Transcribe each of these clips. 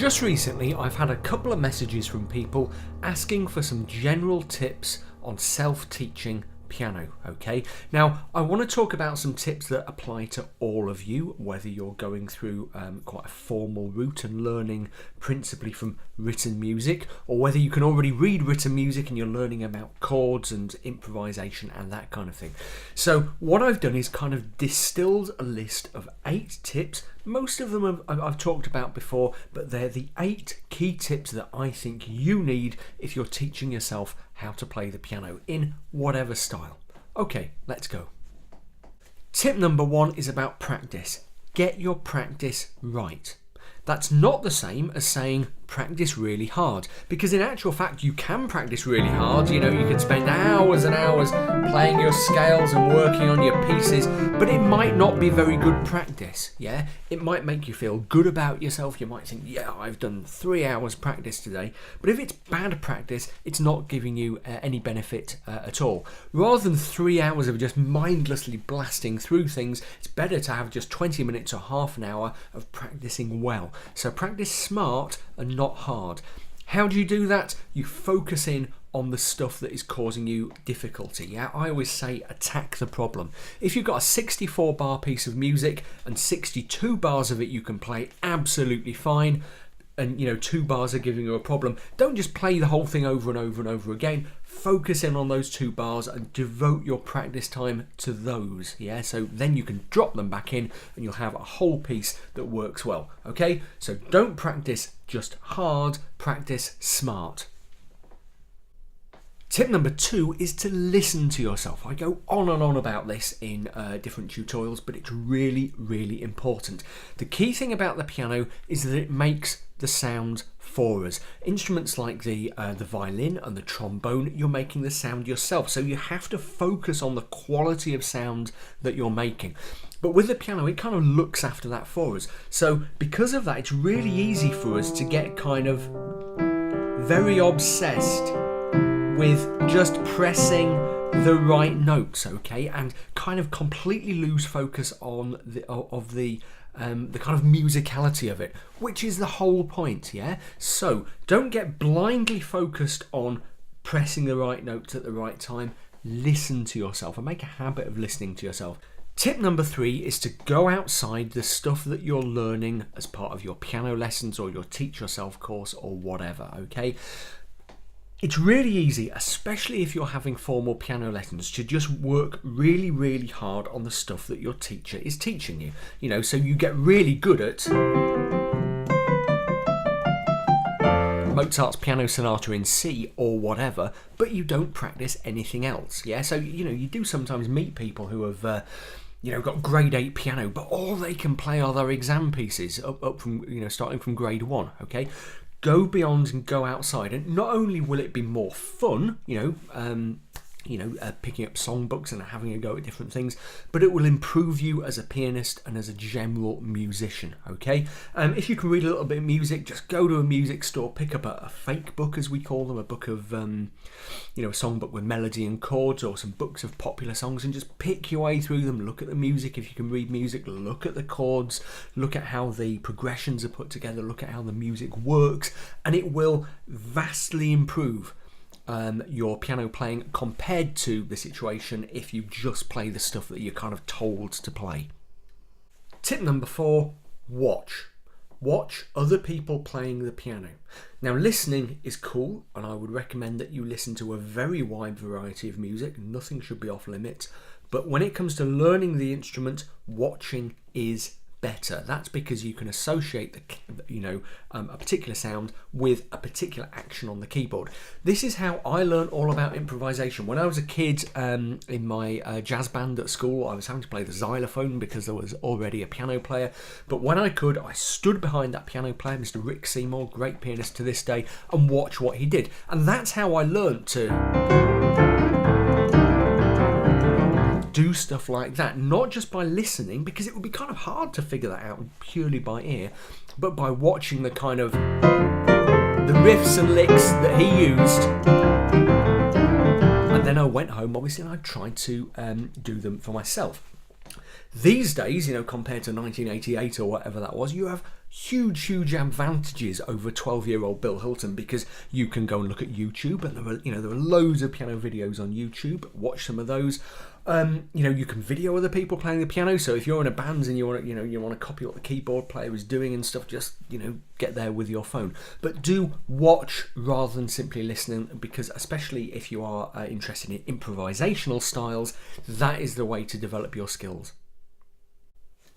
Just recently, I've had a couple of messages from people asking for some general tips on self-teaching piano. Okay, now I want to talk about some tips that apply to all of you, whether you're going through quite a formal route and learning principally from written music, or whether you can already read written music and you're learning about chords and improvisation and that kind of thing. So what I've done is kind of distilled a list of 8 tips. Most of them I've talked about before, but they're the 8 key tips that I think you need if you're teaching yourself how to play the piano in whatever style. Okay, let's go. Tip number 1 is about practice. Get your practice right. That's not the same as saying practice really hard, because in actual fact you can practice really hard. You can spend hours and hours playing your scales and working on your pieces, but it might not be very good practice. Yeah, it might make you feel good about yourself. You might think, yeah, I've done 3 hours practice today, but if it's bad practice, it's not giving you any benefit at all. Rather than 3 hours of just mindlessly blasting through things, it's better to have just 20 minutes or half an hour of practicing well. So practice smart and not hard. How do you do that? You focus in on the stuff that is causing you difficulty. Yeah, I always say attack the problem. If you've got a 64 bar piece of music and 62 bars of it you can play absolutely fine, and 2 bars are giving you a problem, don't just play the whole thing over and over and over again. Focus in on those 2 bars and devote your practice time to those. Yeah, so then you can drop them back in and you'll have a whole piece that works well. Okay, so don't practice just hard, practice smart. Tip number 2 is to listen to yourself. I go on and on about this in different tutorials, but it's really, really important. The key thing about the piano is that it makes the sound for us. Instruments like the violin and the trombone, you're making the sound yourself, so you have to focus on the quality of sound that you're making. But with the piano, it kind of looks after that for us. So because of that, it's really easy for us to get kind of very obsessed with just pressing the right notes, okay, and kind of completely lose focus on the kind of musicality of it, which is the whole point. Yeah, so don't get blindly focused on pressing the right notes at the right time. Listen to yourself and make a habit of listening to yourself. Tip number 3 is to go outside the stuff that you're learning as part of your piano lessons or your Teach Yourself course or whatever, okay? It's really easy, especially if you're having formal piano lessons, to just work really, really hard on the stuff that your teacher is teaching you. So you get really good at Mozart's Piano Sonata in C or whatever, but you don't practice anything else. Yeah, so you do sometimes meet people who have got grade 8 piano, but all they can play are their exam pieces up from starting from grade 1. Okay. Go beyond and go outside, and not only will it be more fun, picking up songbooks and having a go at different things, but it will improve you as a pianist and as a general musician. Okay, if you can read a little bit of music, just go to a music store, pick up a fake book, as we call them, a book of a songbook with melody and chords, or some books of popular songs, and just pick your way through them. Look at the music if you can read music, look at the chords, look at how the progressions are put together, look at how the music works, and it will vastly improve your piano playing compared to the situation if you just play the stuff that you're kind of told to play. Tip number 4, watch. Watch other people playing the piano. Now, listening is cool, and I would recommend that you listen to a very wide variety of music. Nothing should be off limits, but when it comes to learning the instrument, watching is better. That's because you can associate a particular sound with a particular action on the keyboard. This is how I learned all about improvisation. When I was a kid in my jazz band at school, I was having to play the xylophone because there was already a piano player. But when I could, I stood behind that piano player, Mr. Rick Seymour, great pianist to this day, and watched what he did. And that's how I learned to do stuff like that, not just by listening, because it would be kind of hard to figure that out purely by ear, but by watching the kind of the riffs and licks that he used. And then I went home, obviously, and I tried to do them for myself. These days, compared to 1988 or whatever that was, you have huge advantages over 12-year-old Bill Hilton, because you can go and look at YouTube, and there are loads of piano videos on YouTube. Watch some of those. You can video other people playing the piano. So if you're in a band and you want to copy what the keyboard player is doing and stuff, just get there with your phone. But do watch rather than simply listening, because especially if you are interested in improvisational styles, that is the way to develop your skills.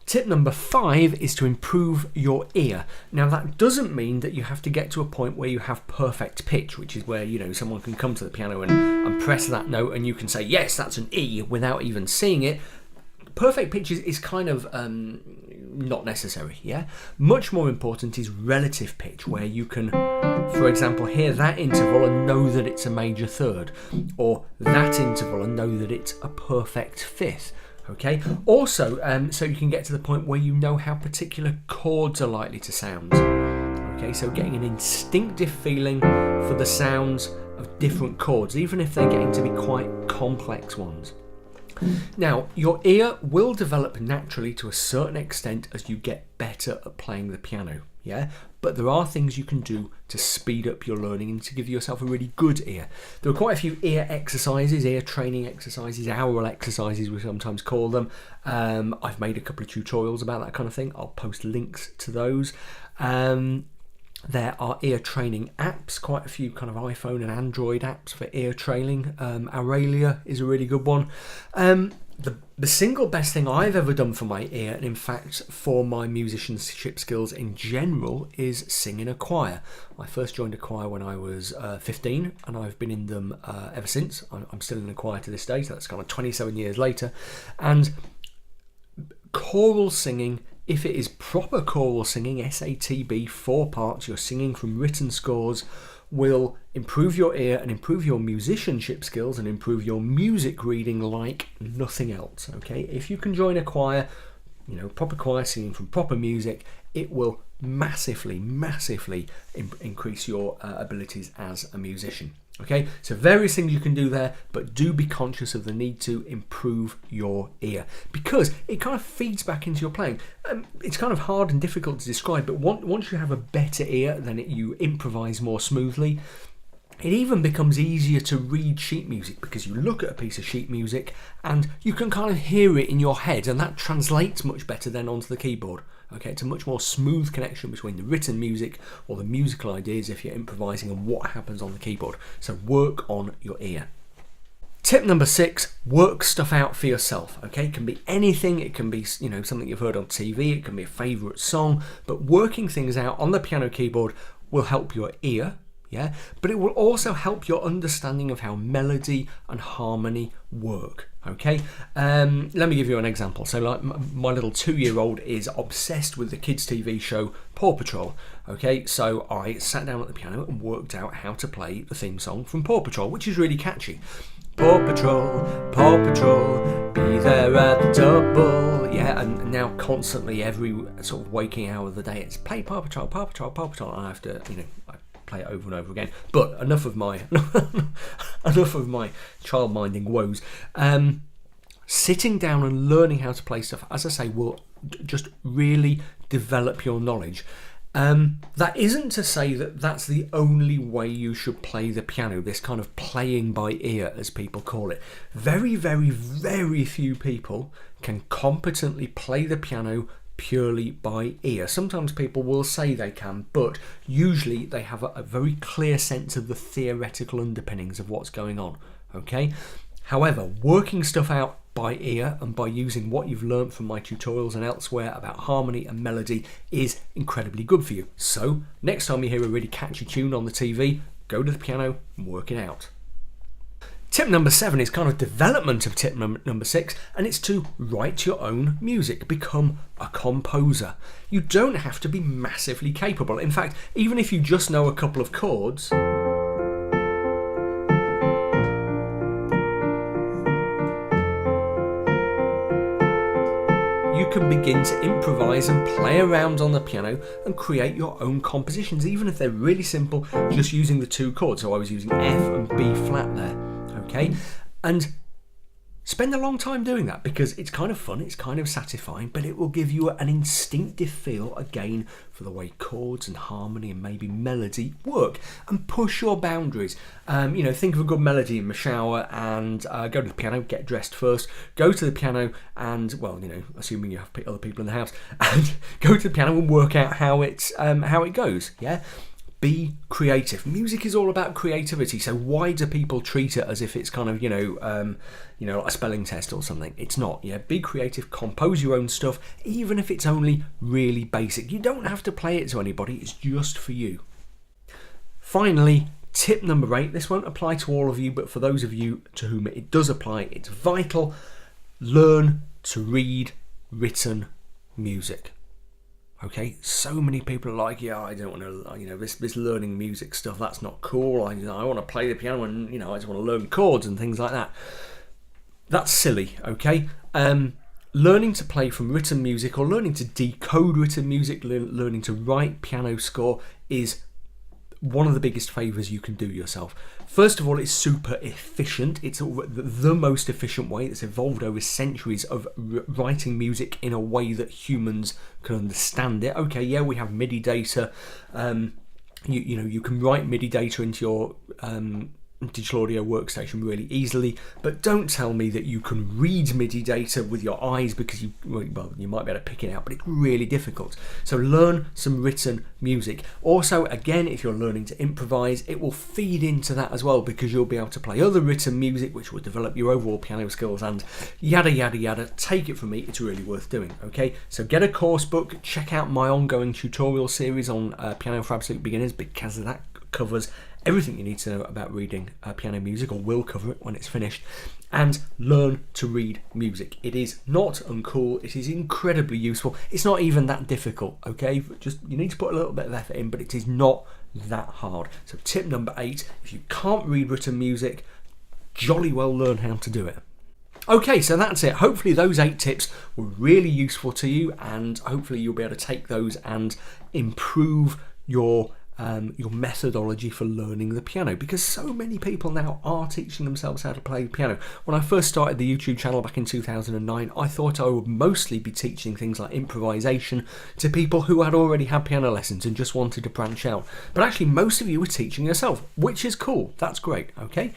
Tip number 5 is to improve your ear. Now, that doesn't mean that you have to get to a point where you have perfect pitch, which is where someone can come to the piano and press that note and you can say, yes, that's an E, without even seeing it. Perfect pitch is kind of not necessary. Much more important is relative pitch, where you can, for example, hear that interval and know that it's a major third, or that interval and know that it's a perfect fifth. Okay. Also, so you can get to the point where you know how particular chords are likely to sound. Okay, so getting an instinctive feeling for the sounds of different chords, even if they're getting to be quite complex ones. Now, your ear will develop naturally to a certain extent as you get better at playing the piano. But there are things you can do to speed up your learning and to give yourself a really good ear. There are quite a few ear exercises, ear training exercises, aural exercises we sometimes call them. I've made a couple of tutorials about that kind of thing. I'll post links to those. There are ear training apps, quite a few kind of iPhone and Android apps for ear training. Auralia is a really good one. The single best thing I've ever done for my ear, and in fact for my musicianship skills in general, is sing in a choir. I first joined a choir when I was 15, and I've been in them ever since. I'm still in a choir to this day, so that's kind of 27 years later. And choral singing, if it is proper choral singing, SATB, 4 parts, you're singing from written scores, will improve your ear and improve your musicianship skills and improve your music reading like nothing else. Okay, if you can join a choir, proper choir singing from proper music, it will massively increase your abilities as a musician. Okay, so various things you can do there, but do be conscious of the need to improve your ear, because it kind of feeds back into your playing. It's kind of hard and difficult to describe, but once you have a better ear, then you improvise more smoothly. It even becomes easier to read sheet music, because you look at a piece of sheet music and you can kind of hear it in your head, and that translates much better then onto the keyboard. Okay, it's a much more smooth connection between the written music or the musical ideas if you're improvising and what happens on the keyboard. So work on your ear. Tip number 6, work stuff out for yourself. Okay, it can be anything. It can be something you've heard on TV. It can be a favourite song. But working things out on the piano keyboard will help your ear. But it will also help your understanding of how melody and harmony work. Okay, let me give you an example. So, like my little 2-year-old is obsessed with the kids' TV show Paw Patrol. Okay, so I sat down at the piano and worked out how to play the theme song from Paw Patrol, which is really catchy. Paw Patrol, be there at the double. And now constantly, every sort of waking hour of the day, it's play Paw Patrol, Paw Patrol, Paw Patrol, and I have to, I play it over and over again. But enough of my child-minding woes. Sitting down and learning how to play stuff, as I say, will just really develop your knowledge. That isn't to say that that's the only way you should play the piano, this kind of playing by ear, as people call it. Very, very, very few people can competently play the piano purely by ear. Sometimes people will say they can, but usually they have a very clear sense of the theoretical underpinnings of what's going on. Okay? However, working stuff out by ear and by using what you've learned from my tutorials and elsewhere about harmony and melody is incredibly good for you. So next time you hear a really catchy tune on the TV, go to the piano and work it out. Tip number 7 is kind of development of tip number 6, and it's to write your own music, become a composer. You don't have to be massively capable. In fact, even if you just know a couple of chords, you can begin to improvise and play around on the piano and create your own compositions, even if they're really simple, just using the 2 chords. So I was using F and B flat there. Okay, and Spend a long time doing that because it's kind of fun, it's kind of satisfying, but it will give you an instinctive feel again for the way chords and harmony and maybe melody work, and push your boundaries. Think of a good melody in the shower and go to the piano, get dressed first, go to the piano and, assuming you have other people in the house, and go to the piano and work out how it goes, yeah? Be creative. Music is all about creativity, so why do people treat it as if it's kind of, like a spelling test or something? It's not, yeah? Be creative, compose your own stuff, even if it's only really basic. You don't have to play it to anybody, it's just for you. Finally, tip number 8. This won't apply to all of you, but for those of you to whom it does apply, it's vital. Learn to read written music. Okay, so many people are like, yeah, I don't want to, this learning music stuff, that's not cool. I want to play the piano and, I just want to learn chords and things like that. That's silly, okay? Learning to play from written music or learning to decode written music, learning to write piano score is one of the biggest favours you can do yourself. First of all, it's super efficient. It's the most efficient way that's evolved over centuries of writing music in a way that humans can understand it. Okay, yeah, we have MIDI data. You can write MIDI data into your digital audio workstation really easily, but don't tell me that you can read MIDI data with your eyes, because you might be able to pick it out, but it's really difficult. So learn some written music. Also, again, if you're learning to improvise, it will feed into that as well, because you'll be able to play other written music which will develop your overall piano skills and yada yada yada. Take it from me, it's really worth doing. Okay, so get a course book, check out my ongoing tutorial series on Piano for Absolute Beginners, because that covers everything you need to know about reading piano music, or will cover it when it's finished. And learn to read music. It is not uncool, it is incredibly useful. It's not even that difficult, okay? Just, you need to put a little bit of effort in, but it is not that hard. So tip number 8, if you can't read written music, jolly well learn how to do it. Okay, so that's it. Hopefully those 8 tips were really useful to you, and hopefully you'll be able to take those and improve your methodology for learning the piano, because so many people now are teaching themselves how to play the piano. When I first started the YouTube channel back in 2009, I thought I would mostly be teaching things like improvisation to people who had already had piano lessons and just wanted to branch out. But actually most of you were teaching yourself, which is cool. That's great, okay?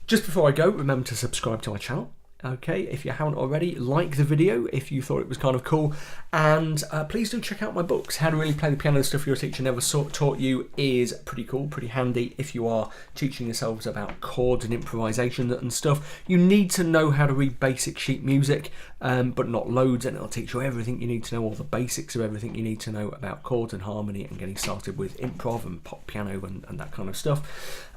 Just before I go, remember to subscribe to my channel. Okay, if you haven't already, like the video if you thought it was kind of cool, and please do check out my books. How to Really Play the Piano, the Stuff Your Teacher Never Taught You is pretty cool, pretty handy if you are teaching yourselves about chords and improvisation and stuff. You need to know how to read basic sheet music, but not loads, and it'll teach you everything you need to know, all the basics of everything you need to know about chords and harmony and getting started with improv and pop piano and that kind of stuff.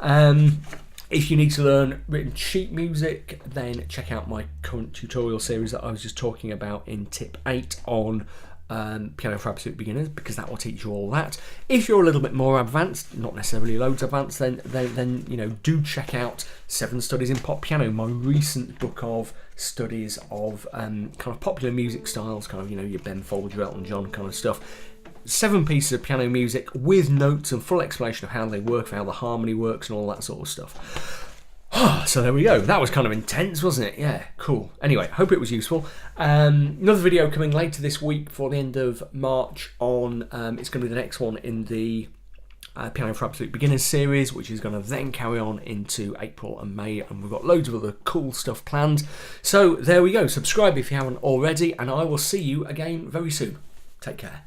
If you need to learn written sheet music, then check out my current tutorial series that I was just talking about in tip 8 on Piano for Absolute Beginners, because that will teach you all that. If you're a little bit more advanced, not necessarily loads advanced, then do check out 7 Studies in Pop Piano, my recent book of studies of kind of popular music styles, kind of, your Ben Folds, your Elton John kind of stuff. 7 pieces of piano music with notes and full explanation of how they work, how the harmony works and all that sort of stuff. So there we go. That was kind of intense, wasn't it? Yeah, cool. Anyway, hope it was useful. Another video coming later this week for the end of March on, it's going to be the next one in the Piano for Absolute Beginners series, which is going to then carry on into April and May, and we've got loads of other cool stuff planned. So there we go. Subscribe if you haven't already, and I will see you again very soon. Take care.